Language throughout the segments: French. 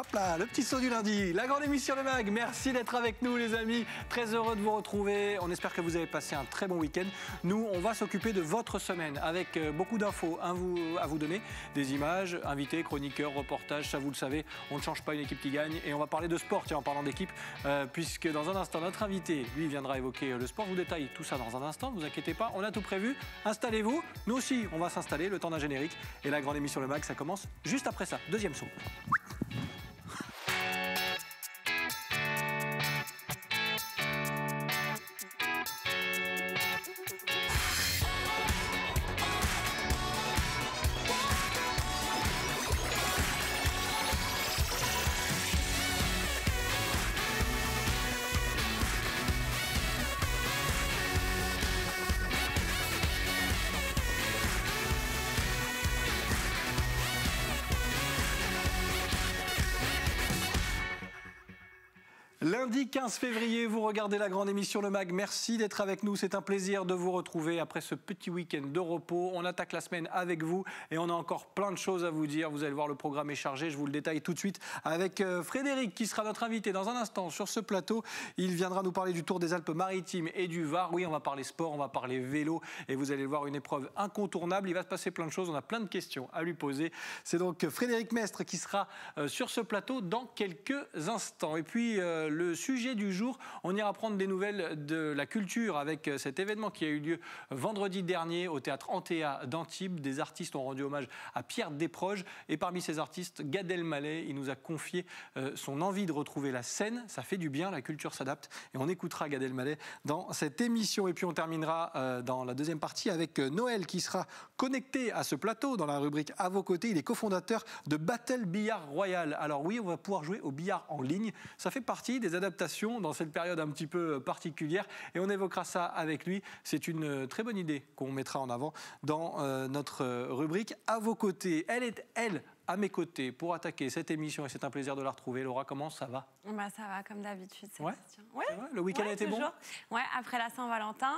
Hop là, le petit saut du lundi, la grande émission Le Mag. Merci d'être avec nous les amis, très heureux de vous retrouver. On espère que vous avez passé un très bon week-end. Nous, on va s'occuper de votre semaine avec beaucoup d'infos à vous donner, des images, invités, chroniqueurs, reportages, ça vous le savez, on ne change pas une équipe qui gagne. Et on va parler de sport, tiens, en parlant d'équipe, puisque dans un instant, notre invité, lui, viendra évoquer le sport. Je vous détaille tout ça dans un instant, ne vous inquiétez pas, on a tout prévu. Installez-vous, nous aussi, on va s'installer, le temps d'un générique. Et la grande émission Le Mag, ça commence juste après ça. Deuxième saut. Lundi 15 février, vous regardez la grande émission Le Mag. Merci d'être avec nous. C'est un plaisir de vous retrouver après ce petit week-end de repos. On attaque la semaine avec vous et on a encore plein de choses à vous dire. Vous allez voir, le programme est chargé. Je vous le détaille tout de suite avec Frédéric qui sera notre invité dans un instant sur ce plateau. Il viendra nous parler du Tour des Alpes-Maritimes et du Var. Oui, on va parler sport, on va parler vélo et vous allez voir une épreuve incontournable. Il va se passer plein de choses. On a plein de questions à lui poser. C'est donc Frédéric Mestre qui sera sur ce plateau dans quelques instants. Et puis, le sujet du jour, on ira prendre des nouvelles de la culture avec cet événement qui a eu lieu vendredi dernier au théâtre Antea d'Antibes. Des artistes ont rendu hommage à Pierre Desproges et parmi ces artistes, Gad Elmaleh, il nous a confié son envie de retrouver la scène. Ça fait du bien, la culture s'adapte et on écoutera Gad Elmaleh dans cette émission. Et puis on terminera dans la deuxième partie avec Noël qui sera connecté à ce plateau dans la rubrique À vos côtés. Il est cofondateur de Battle Billard Royal. Alors oui, on va pouvoir jouer au billard en ligne. Ça fait partie des adaptations dans cette période un petit peu particulière et on évoquera ça avec lui. C'est une très bonne idée qu'on mettra en avant dans notre rubrique À vos côtés. Elle est, à mes côtés pour attaquer cette émission et c'est un plaisir de la retrouver. Laura, comment ça va? Bah, ça va comme d'habitude. Ouais. Ouais. Le week-end a été bon? Ouais, après la Saint-Valentin.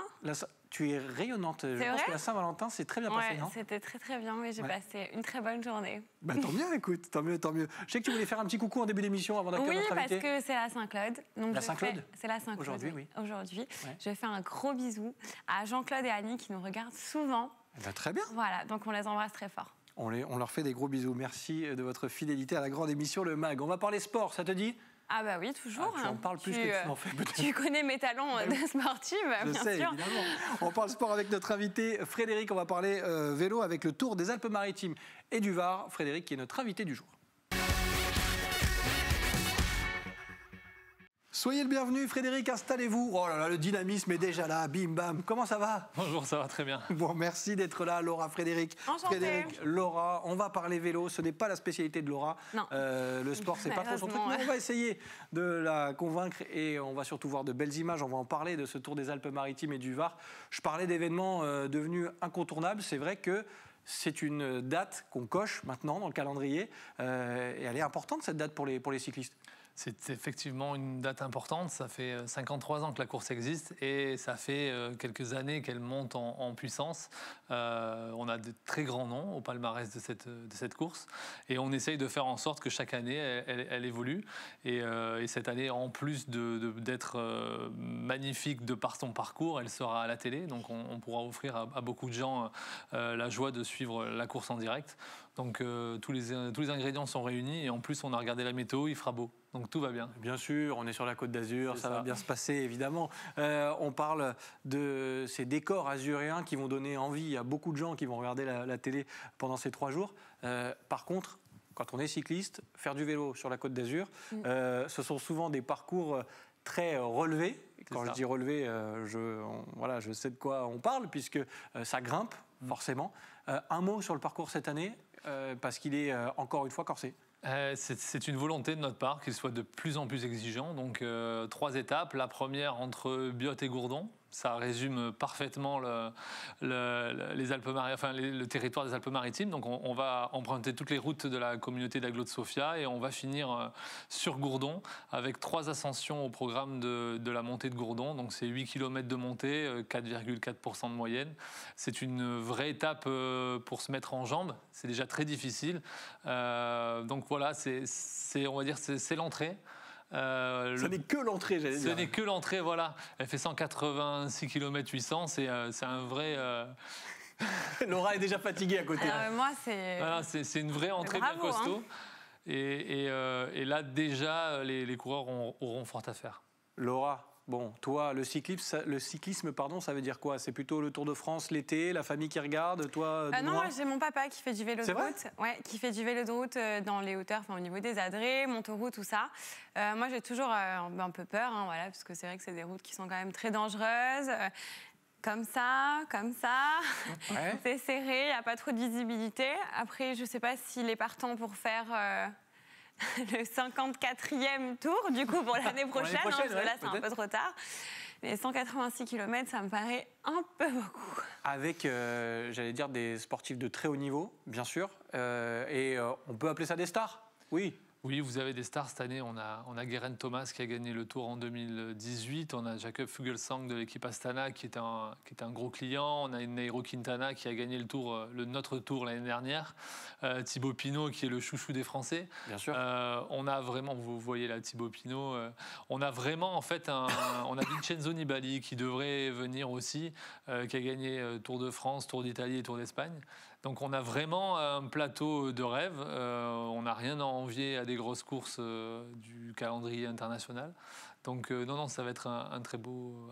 Tu es rayonnante. Je pense que la Saint-Valentin, c'est très bien passé, non? C'était très très bien. Oui, j'ai passé une très bonne journée. Bah, tant mieux, écoute, tant mieux, tant mieux. Je sais que tu voulais faire un petit coucou en début d'émission avant d'accueillir notre invité. Oui, parce que c'est la Saint-Claude. La Saint-Claude? C'est la Saint-Claude. Aujourd'hui, oui. Aujourd'hui. Ouais. Je fais un gros bisou à Jean-Claude et Annie qui nous regardent souvent. Bah, très bien. Voilà, donc on les embrasse très fort. On leur fait des gros bisous. Merci de votre fidélité à la grande émission Le Mag. On va parler sport, ça te dit? Ah bah oui, toujours. Tu en parles plus que tu en fais peut-être. Tu connais mes talents de sportive, bien sûr. Évidemment. On parle sport avec notre invité Frédéric. On va parler vélo avec le Tour des Alpes-Maritimes et du Var. Frédéric qui est notre invité du jour. Soyez le bienvenu, Frédéric, installez-vous. Oh là là, le dynamisme est déjà là, bim bam. Comment ça va? Bonjour, ça va très bien. Bon, merci d'être là, Laura, Frédéric. Enchantée. Frédéric, Laura, on va parler vélo. Ce n'est pas la spécialité de Laura. Non. Le sport, c'est pas trop son truc. Mais on va essayer de la convaincre et on va surtout voir de belles images. On va en parler de ce Tour des Alpes-Maritimes et du Var. Je parlais d'événements devenus incontournables. C'est vrai que c'est une date qu'on coche maintenant dans le calendrier. Et elle est importante, cette date, pour les cyclistes. C'est effectivement une date importante. Ça fait 53 ans que la course existe et ça fait quelques années qu'elle monte en puissance. On a de très grands noms au palmarès de cette course et on essaye de faire en sorte que chaque année, elle évolue. Et cette année, en plus d'être magnifique de par son parcours, elle sera à la télé. Donc on pourra offrir à beaucoup de gens la joie de suivre la course en direct. Donc tous les ingrédients sont réunis et en plus, on a regardé la météo, il fera beau. Donc tout va bien. Bien sûr, on est sur la Côte d'Azur, ça va bien se passer évidemment. On parle de ces décors azuréens qui vont donner envie. Il y a beaucoup de gens qui vont regarder la télé pendant ces 3 jours. Par contre, quand on est cycliste, faire du vélo sur la Côte d'Azur, ce sont souvent des parcours très relevés. Quand je dis relevé, je sais de quoi on parle puisque ça grimpe forcément. Un mot sur le parcours cette année parce qu'il est encore une fois corsé. C'est une volonté de notre part qu'il soit de plus en plus exigeant. Donc 3 étapes. La première entre Biot et Gourdon. ça résume parfaitement les le territoire des Alpes-Maritimes. Donc on va emprunter toutes les routes de la communauté d'Aglo de Sofia et on va finir sur Gourdon avec 3 ascensions au programme de la montée de Gourdon. Donc c'est 8 km de montée, 4,4% de moyenne. C'est une vraie étape pour se mettre en jambes. C'est déjà très difficile. Donc voilà, on va dire c'est l'entrée. Ce n'est que l'entrée, j'allais dire. Ce n'est que l'entrée, voilà. Elle fait 186 km 800, c'est un vrai... Laura est déjà fatiguée à côté. Moi, c'est... Voilà, c'est une vraie entrée bien costaud. Hein. Et là, déjà, les coureurs auront fort à faire. Laura, bon, toi, le cyclisme, ça veut dire quoi? C'est plutôt le Tour de France l'été, la famille qui regarde, toi Non, moi j'ai mon papa qui fait du vélo de route. Ouais, qui fait du vélo de route dans les hauteurs, au niveau des Adrets, Montauroux, tout ça. Moi j'ai toujours un peu peur, hein, voilà, parce que c'est vrai que c'est des routes qui sont quand même très dangereuses. Comme ça. Ouais. C'est serré, il n'y a pas trop de visibilité. Après, je ne sais pas s'il est partant pour faire... le 54e tour, du coup, pour l'année prochaine, parce que là, c'est un peu trop tard. Mais 186 km, ça me paraît un peu beaucoup. Avec, j'allais dire, des sportifs de très haut niveau, bien sûr. Et on peut appeler ça des stars? Oui. Oui, vous avez des stars cette année. On a Geraint Thomas qui a gagné le Tour en 2018. On a Jakob Fuglsang de l'équipe Astana qui est un gros client. On a Nairo Quintana qui a gagné le Tour, notre Tour l'année dernière. Thibaut Pinot qui est le chouchou des Français. Bien sûr. On a vraiment, vous voyez là Thibaut Pinot, on a vraiment en fait on a Vincenzo Nibali qui devrait venir aussi, qui a gagné Tour de France, Tour d'Italie et Tour d'Espagne. Donc on a vraiment un plateau de rêve. On n'a rien à envier à des grosses courses du calendrier international. Donc non, ça va être un très beau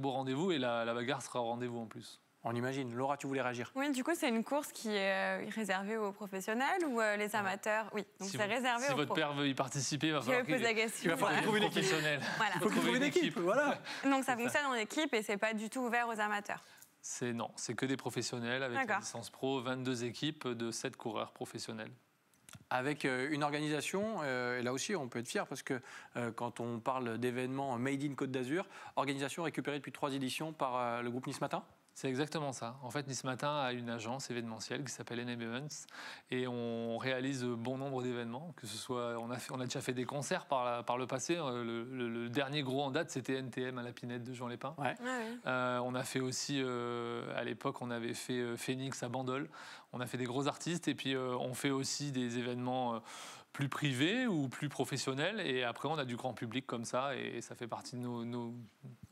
rendez-vous et la bagarre sera au rendez-vous en plus. On imagine. Laura, tu voulais réagir? Oui, du coup, c'est une course qui est réservée aux professionnels ou les amateurs? Oui, donc c'est réservé aux Si votre père veut y participer, il va falloir trouver une équipe. Voilà. Il faut trouver une équipe. Voilà. Donc ça fonctionne en équipe et c'est pas du tout ouvert aux amateurs. Non, c'est que des professionnels avec la licence pro, 22 équipes de 7 coureurs professionnels. Avec une organisation, et là aussi on peut être fier parce que quand on parle d'événements Made in Côte d'Azur, organisation récupérée depuis 3 éditions par le groupe Nice Matin. C'est exactement ça. En fait, Nice Matin a une agence événementielle qui s'appelle NM Events et on réalise bon nombre d'événements. Que ce soit, on a déjà fait des concerts par le passé. Le dernier gros en date, c'était NTM à la Pinette de Jean Lépin. Ouais. On a fait aussi, à l'époque, on avait fait Phoenix à Bandol. On a fait des gros artistes et puis on fait aussi des événements plus privés ou plus professionnels. Et après, on a du grand public comme ça et ça fait partie de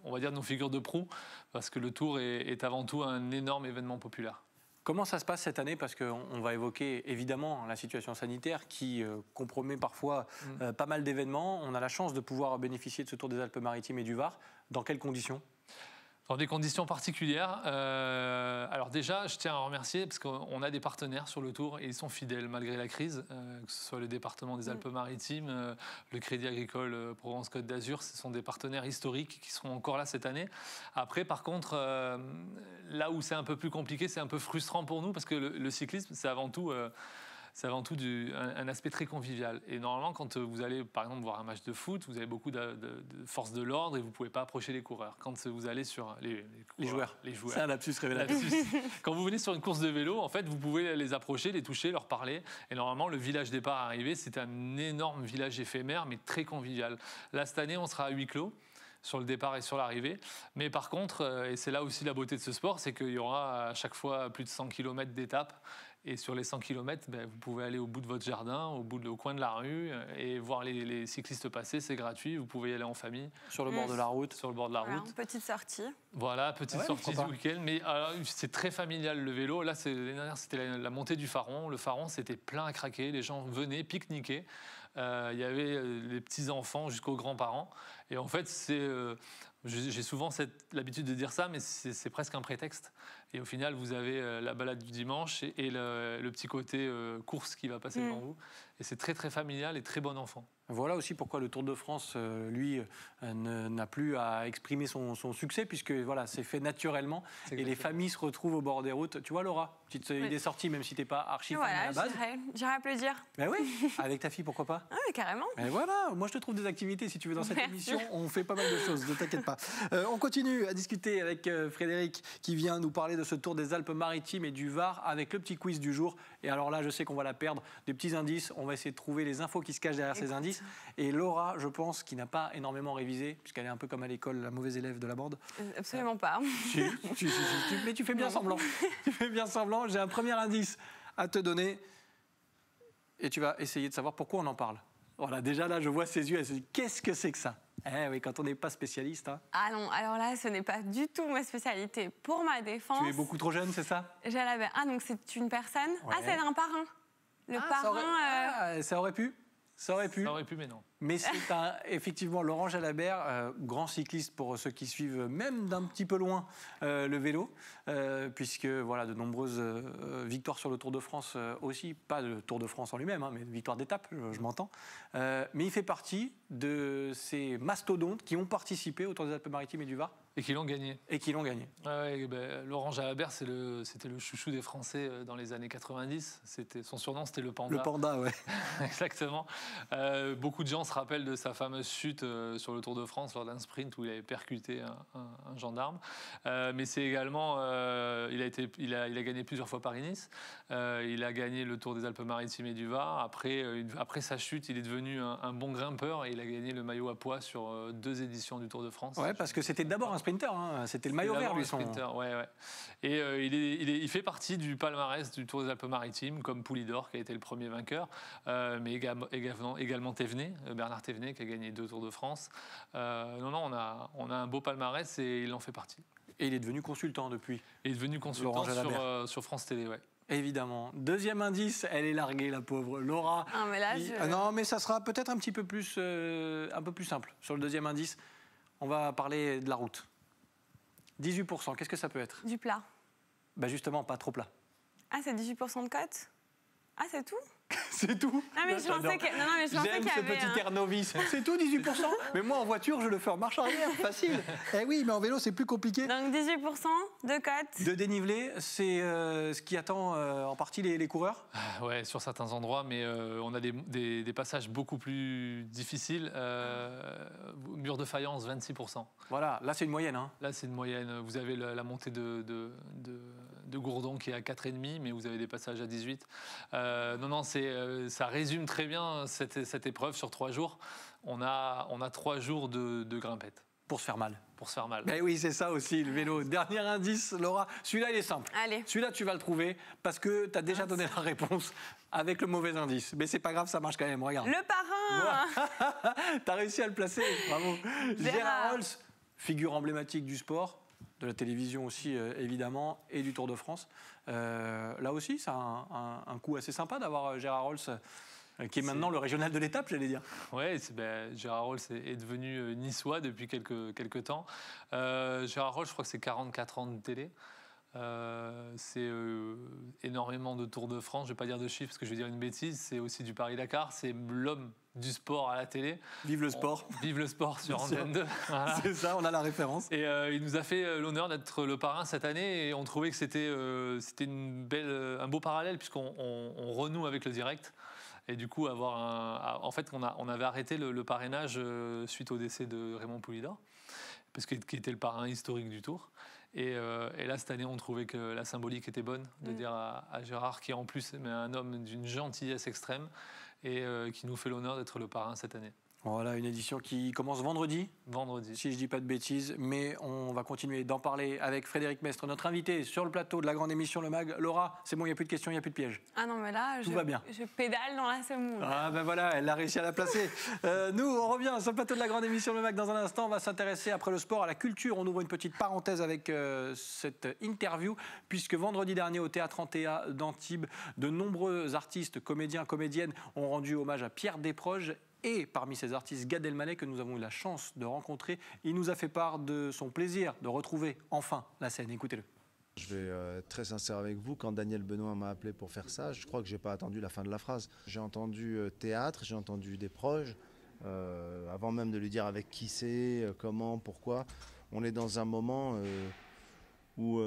on va dire, nos figures de proue parce que le Tour est avant tout un énorme événement populaire. Comment ça se passe cette année? Parce qu'on va évoquer évidemment la situation sanitaire qui compromet parfois pas mal d'événements. On a la chance de pouvoir bénéficier de ce Tour des Alpes-Maritimes et du Var. Dans quelles conditions? Dans des conditions particulières. Alors déjà, je tiens à remercier parce qu'on a des partenaires sur le Tour et ils sont fidèles malgré la crise, que ce soit le département des Alpes-Maritimes, le Crédit Agricole Provence-Côte d'Azur, ce sont des partenaires historiques qui seront encore là cette année. Après, par contre, là où c'est un peu plus compliqué, c'est un peu frustrant pour nous parce que le cyclisme, c'est avant tout... un aspect très convivial. Et normalement, quand vous allez, par exemple, voir un match de foot, vous avez beaucoup de forces de l'ordre et vous ne pouvez pas approcher les coureurs. Quand vous allez sur les joueurs. C'est un lapsus révélateur. Quand vous venez sur une course de vélo, en fait, vous pouvez les approcher, les toucher, leur parler. Et normalement, le village départ arrivé, c'est un énorme village éphémère, mais très convivial. Là, cette année, on sera à huis clos sur le départ et sur l'arrivée. Mais par contre, et c'est là aussi la beauté de ce sport, c'est qu'il y aura à chaque fois plus de 100 km d'étapes. Et sur les 100 km, vous pouvez aller au bout de votre jardin, au coin de la rue et voir les cyclistes passer, c'est gratuit. Vous pouvez y aller en famille. Sur le bord de la route. Sur le bord de la route. Petite sortie. Voilà, petite sortie du week-end. Mais c'est très familial le vélo. Là, l'année dernière, c'était la montée du Faron. Le Faron, c'était plein à craquer. Les gens venaient pique-niquer. Il y avait les petits-enfants jusqu'aux grands-parents. Et en fait, j'ai souvent l'habitude de dire ça, mais c'est presque un prétexte. Et au final, vous avez la balade du dimanche et le petit côté course qui va passer devant vous. Et c'est très, très familial et très bon enfant. Voilà aussi pourquoi le Tour de France, lui, n'a plus à exprimer son succès, puisque voilà, c'est fait naturellement. Et les familles se retrouvent au bord des routes. Tu vois, Laura, petite idée sortie, même si tu n'es pas archi fan à la base. J'irai applaudir. Mais oui, avec ta fille, pourquoi pas? Ah oui, carrément. Et voilà, moi je te trouve des activités, si tu veux, dans cette émission. On fait pas mal de choses, ne t'inquiète pas. On continue à discuter avec Frédéric, qui vient nous parler de ce Tour des Alpes-Maritimes et du Var, avec le petit quiz du jour. Et alors là, je sais qu'on va la perdre. Des petits indices, on va essayer de trouver les infos qui se cachent derrière ces indices. Et Laura, je pense, qui n'a pas énormément révisé, puisqu'elle est un peu comme à l'école, la mauvaise élève de la bande. Absolument pas. Mais tu fais bien semblant. Tu fais bien semblant. J'ai un premier indice à te donner. Et tu vas essayer de savoir pourquoi on en parle. Voilà, déjà là, je vois ses yeux. Elle se dit, qu'est-ce que c'est que ça? Eh oui, quand on n'est pas spécialiste. Hein. Ah non, alors là, ce n'est pas du tout ma spécialité. Pour ma défense... Tu es beaucoup trop jeune, c'est ça? Ah, donc c'est une personne? Ouais. Ah, c'est un parrain. Le parrain... Ça aurait pu. Ça aurait pu, mais non. Mais c'est effectivement Laurent Jalabert, grand cycliste pour ceux qui suivent même d'un petit peu loin le vélo, puisque voilà, de nombreuses victoires sur le Tour de France aussi, pas le Tour de France en lui-même, hein, mais victoire d'étape, je m'entends. Mais il fait partie de ces mastodontes qui ont participé au Tour des Alpes-Maritimes et du Var. Et qui l'ont gagné. Laurent Jalabert, c'était le chouchou des Français dans les années 90. Son surnom, c'était le Panda. Le Panda, ouais. Exactement. Beaucoup de gens se rappellent de sa fameuse chute sur le Tour de France lors d'un sprint où il avait percuté un gendarme. Mais c'est également... il a gagné plusieurs fois Paris-Nice. Il a gagné le Tour des Alpes-Maritimes et du Var. Après sa chute, il est devenu un bon grimpeur et il a gagné le maillot à pois sur 2 éditions du Tour de France. Ouais, parce que c'était d'abord un sprinter. Hein. C'était le maillot vert, lui. Ouais. Et il fait partie du palmarès du Tour des Alpes-Maritimes, comme Poulidor, qui a été le premier vainqueur, mais également Thévenet, Bernard Thévenet, qui a gagné 2 Tours de France. On a un beau palmarès et il en fait partie. Et il est devenu consultant depuis. Il est devenu consultant sur France Télé, ouais. Évidemment. Deuxième indice, elle est larguée, la pauvre Laura. Ah, mais là, non, mais ça sera peut-être un peu plus simple. Sur le deuxième indice, on va parler de la route. 18%, qu'est-ce que ça peut être? Du plat. Bah justement, pas trop plat. Ah, c'est 18% de cote? Ah, c'est tout? C'est tout? Non, mais je pensais qu'il y avait... J'aime ce petit air novice. C'est tout, 18%? Mais moi, en voiture, je le fais en marche arrière, facile. Eh oui, mais en vélo, c'est plus compliqué. Donc 18% de cote. De dénivelé, c'est ce qui attend en partie les coureurs? Ouais, sur certains endroits, mais on a des passages beaucoup plus difficiles. Mur de faïence, 26%. Voilà, là, c'est une moyenne. Hein. Là, c'est une moyenne. Vous avez la montée de Gourdon qui est à 4,5, mais vous avez des passages à 18. Ça résume très bien cette épreuve sur 3 jours. On a 3 jours de grimpette. Pour se faire mal. Ben oui, c'est ça aussi, le vélo. Dernier indice, Laura. Celui-là, il est simple. Allez. Celui-là, tu vas le trouver parce que tu as déjà donné la réponse avec le mauvais indice. Mais c'est pas grave, ça marche quand même. Regarde. Le parrain. Tu as réussi à le placer. Bravo. Gérard Rolls, figure emblématique du sport, de la télévision aussi, évidemment, et du Tour de France. Là aussi, c'est un coup assez sympa d'avoir Gérard Rolls, qui est maintenant le régional de l'étape, j'allais dire. Oui, Gérard Rolls est devenu niçois depuis quelques temps. Gérard Rolls, je crois que c'est 44 ans de télé. C'est énormément de Tour de France. Je ne vais pas dire de chiffres parce que je vais dire une bêtise. C'est aussi du Paris-Dakar. C'est l'homme du sport à la télé. Vive le sport. Vive le sport sur Antenne 2. Voilà. C'est ça, on a la référence. Et il nous a fait l'honneur d'être le parrain cette année et on trouvait que c'était un beau parallèle puisqu'on renoue avec le direct. Et du coup, on avait arrêté le parrainage suite au décès de Raymond Poulidor, qui était le parrain historique du Tour. Et là, cette année, on trouvait que la symbolique était bonne de dire à Gérard, qui est en plus un homme d'une gentillesse extrême, et qui nous fait l'honneur d'être le parrain cette année. Voilà, une édition qui commence vendredi. Vendredi. Si je ne dis pas de bêtises, mais on va continuer d'en parler avec Frédéric Mestre, notre invité sur le plateau de la grande émission Le Mag. Laura, c'est bon, il n'y a plus de questions, il n'y a plus de pièges. Ah non, mais là, tout va bien. Je pédale dans la semoule. Ah ben voilà, elle a réussi à la placer. Nous, on revient sur le plateau de la grande émission Le Mag dans un instant. On va s'intéresser, après le sport, à la culture. On ouvre une petite parenthèse avec cette interview, puisque vendredi dernier, au Théâtre Antea d'Antibes, de nombreux artistes, comédiens, comédiennes ont rendu hommage à Pierre Desproges. Et parmi ces artistes, Gad Elmaleh, que nous avons eu la chance de rencontrer, il nous a fait part de son plaisir de retrouver enfin la scène. Écoutez-le. Je vais être très sincère avec vous, quand Daniel Benoît m'a appelé pour faire ça, je crois que je n'ai pas attendu la fin de la phrase. J'ai entendu théâtre, j'ai entendu des proches, avant même de lui dire avec qui c'est, comment, pourquoi. On est dans un moment où,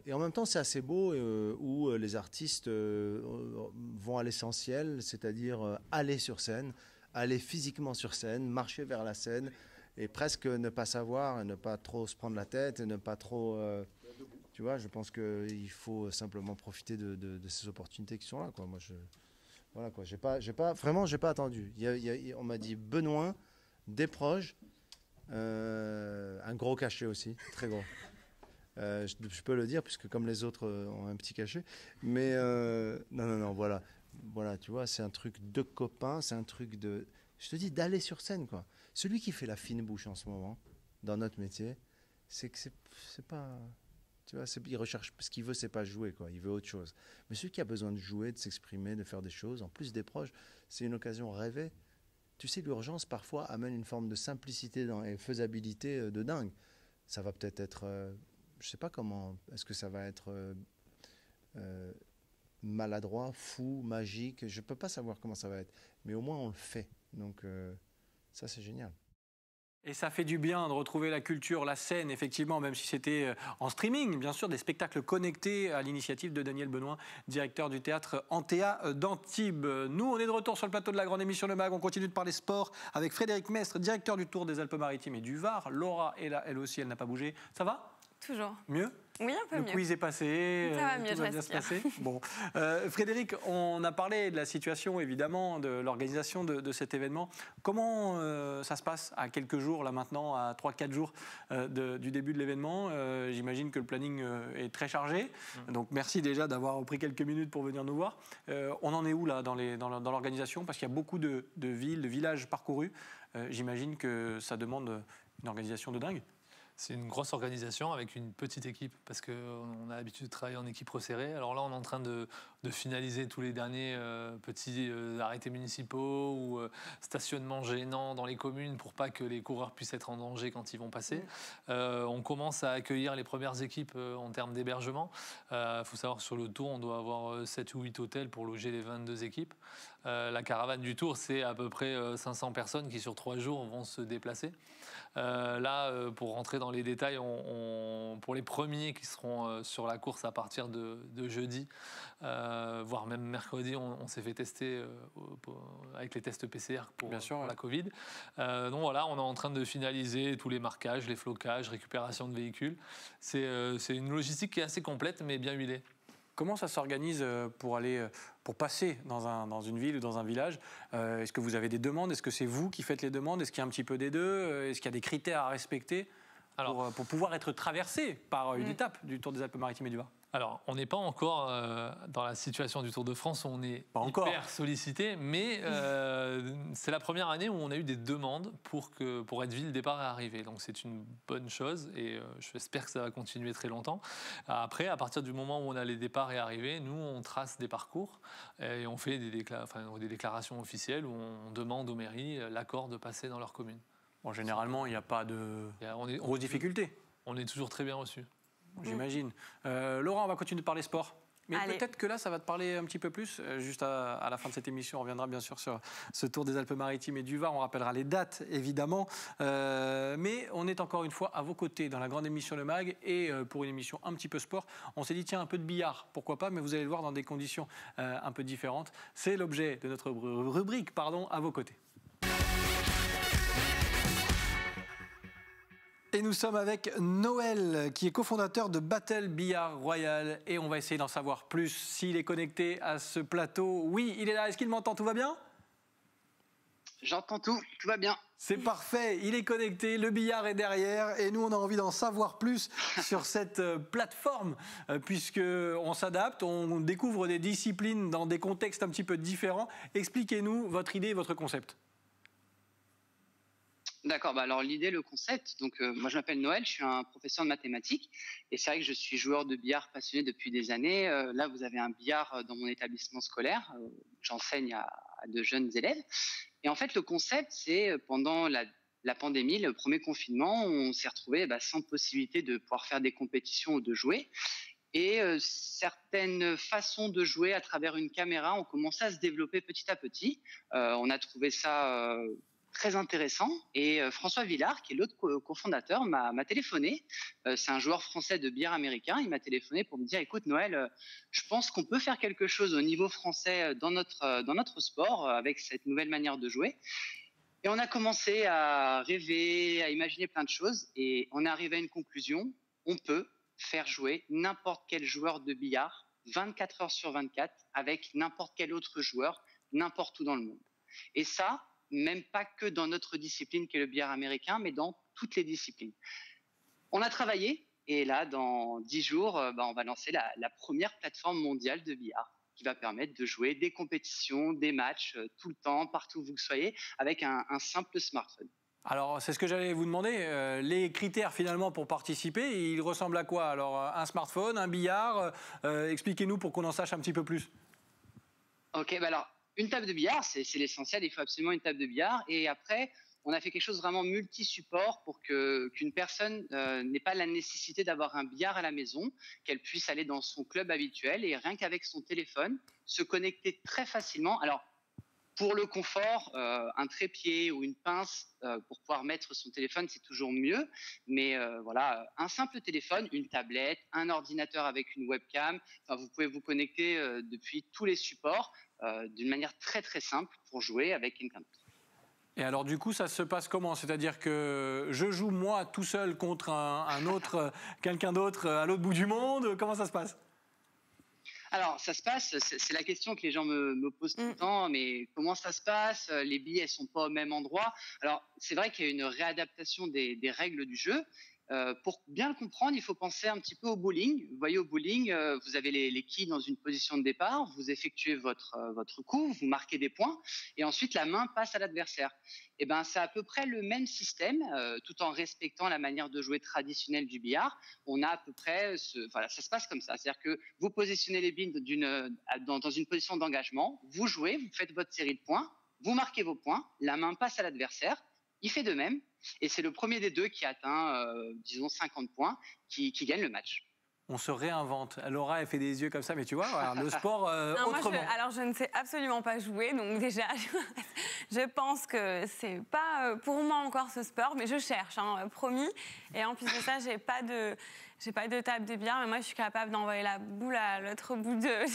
et en même temps c'est assez beau, où les artistes vont à l'essentiel, c'est-à-dire aller sur scène, aller physiquement sur scène, marcher vers la scène, et presque ne pas savoir, ne pas trop se prendre la tête, et ne pas trop... tu vois, je pense qu'il faut simplement profiter de ces opportunités qui sont là, quoi. Moi, voilà, quoi. Vraiment, j'ai pas attendu. On m'a dit Benoît, des proches, un gros cachet aussi, très gros. Je peux le dire, puisque comme les autres ont un petit cachet. Mais non, voilà. Voilà, tu vois, c'est un truc de copains, c'est un truc de... Je te dis d'aller sur scène, quoi. Celui qui fait la fine bouche en ce moment, dans notre métier, c'est que c'est pas... Tu vois, il recherche... Ce qu'il veut, c'est pas jouer, quoi. Il veut autre chose. Mais celui qui a besoin de jouer, de s'exprimer, de faire des choses, en plus des proches, c'est une occasion rêvée. Tu sais, l'urgence, parfois, amène une forme de simplicité et faisabilité de dingue. Ça va peut-être être... je sais pas comment... Est-ce que ça va être... maladroit, fou, magique, je peux pas savoir comment ça va être, mais au moins on le fait, donc ça c'est génial. Et ça fait du bien de retrouver la culture, la scène, effectivement, même si c'était en streaming, bien sûr, des spectacles connectés à l'initiative de Daniel Benoît, directeur du théâtre Antea d'Antibes. Nous, on est de retour sur le plateau de la grande émission Le Mag, on continue de parler sport avec Frédéric Mestre, directeur du Tour des Alpes-Maritimes et du Var. Laura est là, elle aussi, elle n'a pas bougé. Ça va ? Toujours. Mieux ? Oui, un peu mieux. Le quiz est passé, ça va mieux, tout va bien se passer. Bon. Frédéric, on a parlé de la situation, évidemment, de l'organisation de cet événement. Comment ça se passe à quelques jours, là maintenant, à 3-4 jours du début de l'événement? J'imagine que le planning est très chargé. Donc merci déjà d'avoir pris quelques minutes pour venir nous voir. On en est où là dans l'organisation? Parce qu'il y a beaucoup de villes, de villages parcourus. J'imagine que ça demande une organisation de dingue. C'est une grosse organisation avec une petite équipe parce qu'on a l'habitude de travailler en équipe resserrée. Alors là, on est en train de finaliser tous les derniers petits arrêtés municipaux ou stationnements gênants dans les communes pour pas que les coureurs puissent être en danger quand ils vont passer. On commence à accueillir les premières équipes en termes d'hébergement. Il faut savoir que sur le Tour, on doit avoir 7 ou 8 hôtels pour loger les 22 équipes. La caravane du Tour, c'est à peu près 500 personnes qui, sur 3 jours, vont se déplacer. Là, pour rentrer dans les détails, pour les premiers qui seront sur la course à partir de jeudi, voire même mercredi, on s'est fait tester avec les tests PCR pour la Covid. Donc voilà, on est en train de finaliser tous les marquages, les flocages, récupération de véhicules. C'est une logistique qui est assez complète, mais bien huilée. Comment ça s'organise pour passer dans une ville ou dans un village? Est-ce que vous avez des demandes? Est-ce que c'est vous qui faites les demandes? Est-ce qu'il y a un petit peu des deux? Est-ce qu'il y a des critères à respecter pour pouvoir être traversé par une étape du Tour des Alpes-Maritimes et du Var? Alors, on n'est pas encore dans la situation du Tour de France où on est hyper sollicité, mais c'est la première année où on a eu des demandes pour être ville, départ et arrivée. Donc c'est une bonne chose et j'espère que ça va continuer très longtemps. Après, à partir du moment où on a les départs et arrivées, nous, on trace des parcours et on fait des déclarations officielles où on demande aux mairies l'accord de passer dans leur commune. Bon, généralement, il n'y a pas de grosses difficultés. On est toujours très bien reçus. J'imagine. Laura, on va continuer de parler sport. Mais peut-être que là, ça va te parler un petit peu plus. Juste à la fin de cette émission, on reviendra bien sûr sur ce Tour des Alpes-Maritimes et du Var. On rappellera les dates, évidemment. Mais on est encore une fois à vos côtés dans la grande émission Le Mag. Et pour une émission un petit peu sport, on s'est dit, tiens, un peu de billard, pourquoi pas. Mais vous allez le voir dans des conditions un peu différentes. C'est l'objet de notre rubrique, à vos côtés. Et nous sommes avec Noël, qui est cofondateur de Battle Billard Royal. Et on va essayer d'en savoir plus s'il est connecté à ce plateau. Oui, il est là. Est-ce qu'il m'entend? Tout va bien? J'entends tout va bien. C'est parfait, il est connecté, le billard est derrière. Et nous, on a envie d'en savoir plus sur cette plateforme, puisqu'on s'adapte, on découvre des disciplines dans des contextes un petit peu différents. Expliquez-nous votre idée et votre concept. D'accord, alors l'idée, le concept, donc moi je m'appelle Noël, je suis un professeur de mathématiques et c'est vrai que je suis joueur de billard passionné depuis des années. Là, vous avez un billard dans mon établissement scolaire, j'enseigne à de jeunes élèves. Et en fait, le concept, c'est pendant la pandémie, le premier confinement, on s'est retrouvé sans possibilité de pouvoir faire des compétitions ou de jouer. Et certaines façons de jouer à travers une caméra ont commencé à se développer petit à petit. On a trouvé ça très intéressant. Et François Villard, qui est l'autre cofondateur, m'a téléphoné. C'est un joueur français de billard américain. Il m'a téléphoné pour me dire, écoute Noël, je pense qu'on peut faire quelque chose au niveau français dans notre sport avec cette nouvelle manière de jouer. Et on a commencé à rêver, à imaginer plein de choses. Et on est arrivé à une conclusion. On peut faire jouer n'importe quel joueur de billard 24 heures sur 24 avec n'importe quel autre joueur, n'importe où dans le monde. Et ça, même pas que dans notre discipline qui est le billard américain, mais dans toutes les disciplines. On a travaillé et là, dans 10 jours, on va lancer la première plateforme mondiale de billard qui va permettre de jouer des compétitions, des matchs, tout le temps, partout où vous soyez, avec un simple smartphone. Alors, c'est ce que j'allais vous demander. Les critères, finalement, pour participer, ils ressemblent à quoi? Alors, un smartphone, un billard, expliquez-nous pour qu'on en sache un petit peu plus. Ok, alors, une table de billard, c'est l'essentiel, il faut absolument une table de billard. Et après, on a fait quelque chose vraiment multi-support pour qu'une personne n'ait pas la nécessité d'avoir un billard à la maison, qu'elle puisse aller dans son club habituel et rien qu'avec son téléphone, se connecter très facilement. Alors, pour le confort, un trépied ou une pince pour pouvoir mettre son téléphone, c'est toujours mieux. Mais voilà, un simple téléphone, une tablette, un ordinateur avec une webcam. Enfin, vous pouvez vous connecter depuis tous les supports d'une manière très très simple pour jouer avec quelqu'un d'autre. Et alors du coup, ça se passe comment? C'est-à-dire que je joue moi tout seul contre un autre, quelqu'un d'autre à l'autre bout du monde? Comment ça se passe? Alors, ça se passe, c'est la question que les gens me posent tout le temps, mais comment ça se passe? Les billets ne sont pas au même endroit. Alors, c'est vrai qu'il y a une réadaptation des règles du jeu. Pour bien le comprendre, il faut penser un petit peu au bowling. Vous voyez, au bowling, vous avez les quilles dans une position de départ, vous effectuez votre coup, vous marquez des points, et ensuite la main passe à l'adversaire. Et ben, c'est à peu près le même système, tout en respectant la manière de jouer traditionnelle du billard. On a à peu près, voilà, ça se passe comme ça. C'est-à-dire que vous positionnez les billes dans une position d'engagement, vous jouez, vous faites votre série de points, vous marquez vos points, la main passe à l'adversaire, il fait de même. Et c'est le premier des deux qui atteint, disons, 50 points, qui gagne le match. On se réinvente. Laura, elle fait des yeux comme ça, mais tu vois, alors, le sport autrement. Alors, je ne sais absolument pas jouer, donc déjà, je pense que c'est pas pour moi encore ce sport, mais je cherche, hein, promis. Et en plus de ça, j'ai pas de table de billard, mais moi, je suis capable d'envoyer la boule à l'autre bout de...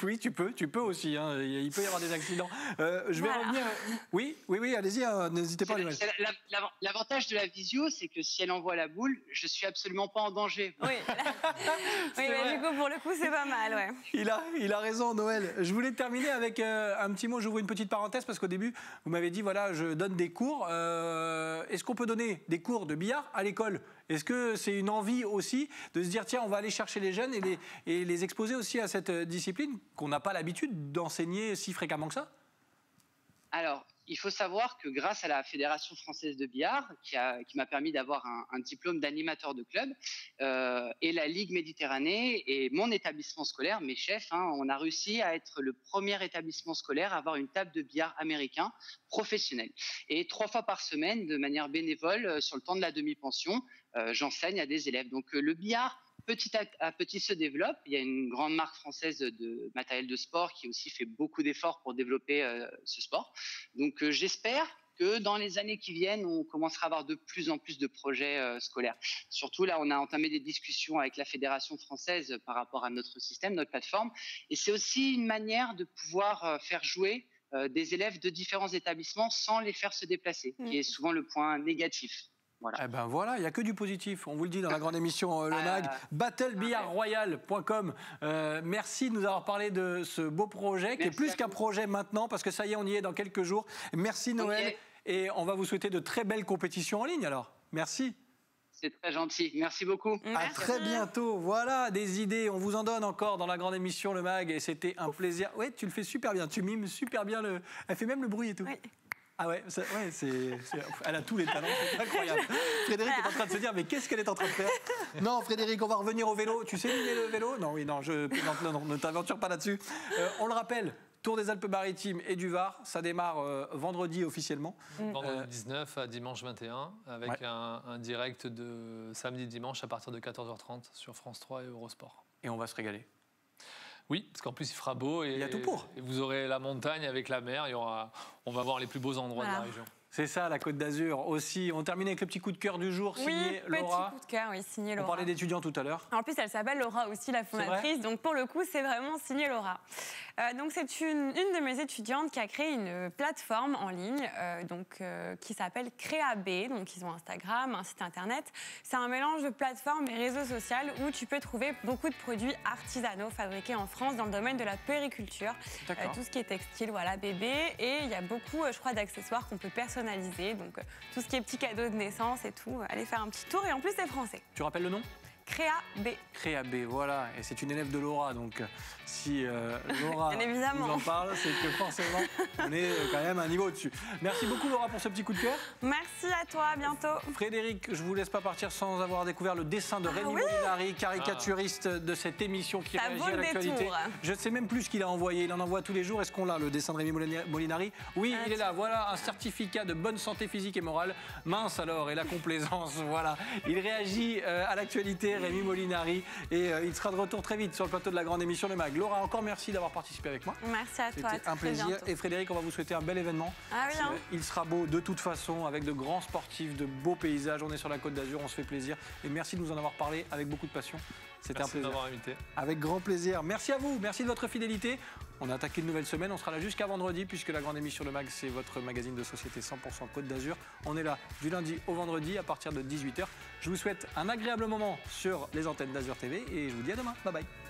Oui, tu peux aussi. Hein. Il peut y avoir des accidents. Je vais revenir... Oui, allez-y, hein, n'hésitez pas. L'avantage de la visio, c'est que si elle envoie la boule, je suis absolument pas en danger. Oui, mais du coup, pour le coup, c'est pas mal, ouais. Il a raison, Noël. Je voulais terminer avec un petit mot. J'ouvre une petite parenthèse parce qu'au début, vous m'avez dit, voilà, je donne des cours. Est-ce qu'on peut donner des cours de billard à l'école? Est-ce que c'est une envie aussi de se dire, tiens, on va aller chercher les jeunes et les exposer aussi à cette discipline qu'on n'a pas l'habitude d'enseigner si fréquemment que ça? Alors, il faut savoir que grâce à la Fédération française de billard, qui m'a permis d'avoir un diplôme d'animateur de club, et la Ligue Méditerranée et mon établissement scolaire, mes chefs, hein, on a réussi à être le premier établissement scolaire à avoir une table de billard américain professionnelle. Et 3 fois par semaine, de manière bénévole, sur le temps de la demi-pension, j'enseigne à des élèves. Donc le billard, petit à petit se développe. Il y a une grande marque française de matériel de sport qui aussi fait beaucoup d'efforts pour développer ce sport. Donc j'espère que dans les années qui viennent, on commencera à avoir de plus en plus de projets scolaires. Surtout là, on a entamé des discussions avec la Fédération française par rapport à notre système, notre plateforme. Et c'est aussi une manière de pouvoir faire jouer des élèves de différents établissements sans les faire se déplacer, qui est souvent le point négatif. Voilà. Eh ben voilà, il n'y a que du positif. On vous le dit dans la grande émission Le Mag. Battlebillardroyal.com. Merci de nous avoir parlé de ce beau projet, qui est plus qu'un projet maintenant, parce que ça y est, on y est dans quelques jours. Merci Noël. Okay. Et on va vous souhaiter de très belles compétitions en ligne alors. Merci. C'est très gentil. Merci beaucoup. À très bientôt. Voilà, des idées. On vous en donne encore dans la grande émission Le Mag. Et c'était un plaisir. Oui, tu le fais super bien. Tu mimes super bien. Elle fait même le bruit et tout. Oui. Ah ouais, elle a tous les talents, c'est incroyable. Frédéric est en train de se dire, mais qu'est-ce qu'elle est en train de faire? Non, Frédéric, on va revenir au vélo. Tu sais mimer le vélo? Non, ne t'aventure pas là-dessus. On le rappelle, Tour des Alpes-Maritimes et du Var, ça démarre vendredi officiellement. Vendredi 19 à dimanche 21, avec un direct de samedi-dimanche à partir de 14h30 sur France 3 et Eurosport. Et on va se régaler. Oui, parce qu'en plus il fera beau et, il y a tout pour. Et vous aurez la montagne avec la mer, on va voir les plus beaux endroits de la région. C'est ça, la Côte d'Azur aussi. On termine avec le petit coup de cœur du jour, signé Laura. Petit coup de cœur, oui, signé Laura. On parlait d'étudiants tout à l'heure. En plus, elle s'appelle Laura aussi, la fondatrice. Donc, pour le coup, c'est vraiment signé Laura. Donc, c'est une de mes étudiantes qui a créé une plateforme en ligne qui s'appelle CréaB. Donc, ils ont Instagram, un site internet. C'est un mélange de plateformes et réseaux sociaux où tu peux trouver beaucoup de produits artisanaux fabriqués en France dans le domaine de la puériculture. Tout ce qui est textile, voilà, bébé. Et il y a beaucoup, je crois, d'accessoires qu'on peut personnaliser. Donc, tout ce qui est petits cadeaux de naissance et tout. Allez faire un petit tour. Et en plus, c'est français. Tu rappelles le nom ? CréaB. CréaB, voilà. Et c'est une élève de Laura, donc si Laura nous en parle, c'est que forcément, on est quand même un niveau au-dessus. Merci beaucoup Laura pour ce petit coup de cœur. Merci à toi, à bientôt. Frédéric, je ne vous laisse pas partir sans avoir découvert le dessin de Rémi Molinari, caricaturiste de cette émission qui réagit à l'actualité. Je ne sais même plus ce qu'il a envoyé, il en envoie tous les jours. Est-ce qu'on l'a, le dessin de Rémi Molinari? Oui, il est là, voilà, un certificat de bonne santé physique et morale. Mince alors, et la complaisance, voilà. Il réagit à l'actualité, Rémi Molinari, et il sera de retour très vite sur le plateau de la grande émission Le Mag. Laura, encore merci d'avoir participé avec moi. Merci à toi. C'était un plaisir. Bientôt. Et Frédéric, on va vous souhaiter un bel événement. Ah oui, Il sera beau de toute façon, avec de grands sportifs, de beaux paysages. On est sur la Côte d'Azur, on se fait plaisir. Et merci de nous en avoir parlé avec beaucoup de passion. C'était un plaisir. Merci de m'avoir invité. Avec grand plaisir. Merci à vous, merci de votre fidélité. On a attaqué une nouvelle semaine, on sera là jusqu'à vendredi, puisque la grande émission Le Mag, c'est votre magazine de société 100% Côte d'Azur. On est là du lundi au vendredi à partir de 18h. Je vous souhaite un agréable moment sur les antennes d'Azur TV et je vous dis à demain. Bye bye.